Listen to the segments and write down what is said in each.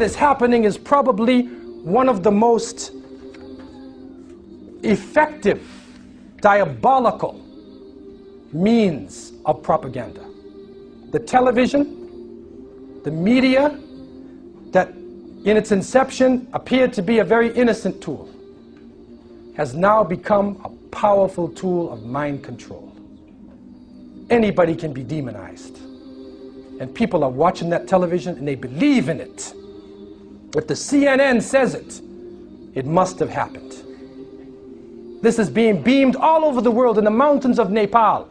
what is happening is probably one of the most effective, diabolical means of propaganda. The television, the media, that in its inception appeared to be a very innocent tool, has now become a powerful tool of mind control. Anybody can be demonized. And people are watching that television and they believe in it. If the CNN says it, it must have happened. This is being beamed all over the world, in the mountains of Nepal,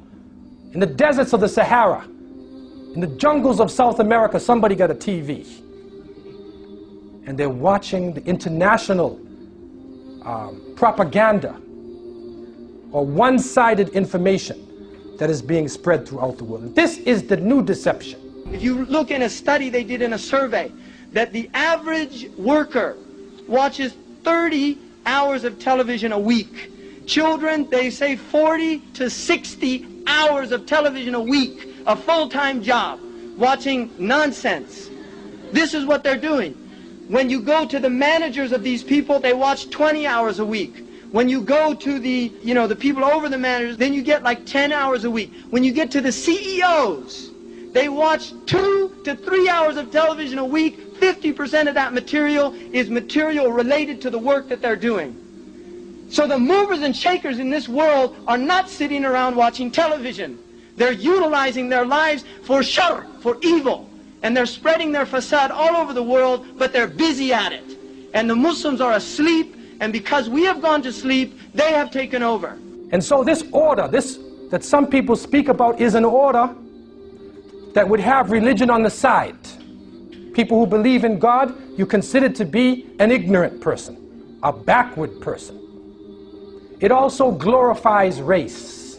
in the deserts of the Sahara, in the jungles of South America. Somebody got a TV. And they're watching the international propaganda or one-sided information that is being spread throughout the world. This is the new deception. If you look in a study they did in a survey, that the average worker watches 30 hours of television a week. Children, they say 40 to 60 hours of television a week, a full-time job, watching nonsense. This is what they're doing. When you go to the managers of these people, they watch 20 hours a week. When you go to the, the people over the managers, then you get like 10 hours a week. When you get to the CEOs, they watch 2 to 3 hours of television a week. 50% of that material is material related to the work that they're doing. So the movers and shakers in this world are not sitting around watching television. They're utilizing their lives for shar, for evil. And they're spreading their facade all over the world, but they're busy at it. And the Muslims are asleep, and because we have gone to sleep, they have taken over. And so this order, that some people speak about, is an order that would have religion on the side. People who believe in God, you consider to be an ignorant person, a backward person. It also glorifies race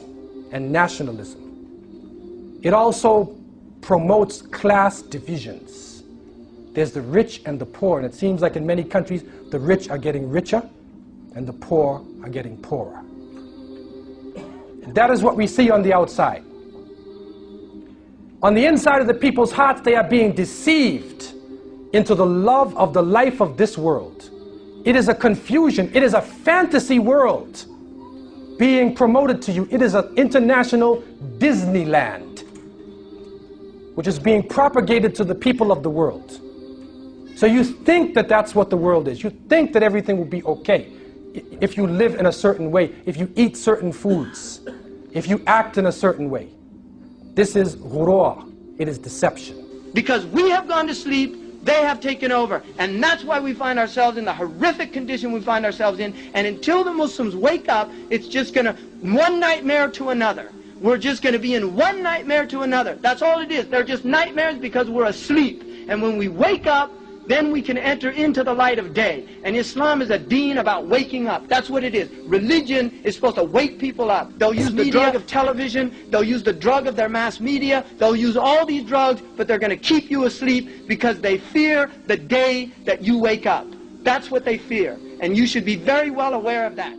and nationalism. It also promotes class divisions. There's the rich and the poor, and it seems like in many countries the rich are getting richer and the poor are getting poorer. And that is what we see on the outside. On the inside of the people's hearts, they are being deceived into the love of the life of this world. It is a confusion. It is a fantasy world being promoted to you. It is an international Disneyland which is being propagated to the people of the world. So you think that that's what the world is. You think that everything will be okay if you live in a certain way, if you eat certain foods, if you act in a certain way. This is ghurur. It is deception. Because we have gone to sleep, they have taken over. And that's why we find ourselves in the horrific condition we find ourselves in. And until the Muslims wake up, it's just going to, one nightmare to another. We're just going to be in one nightmare to another. That's all it is. They're just nightmares because we're asleep. And when we wake up, then we can enter into the light of day. And Islam is a deen about waking up. That's what it is. Religion is supposed to wake people up. They'll use the drug of television. They'll use the drug of their mass media. They'll use all these drugs, but they're going to keep you asleep because they fear the day that you wake up. That's what they fear. And you should be very well aware of that.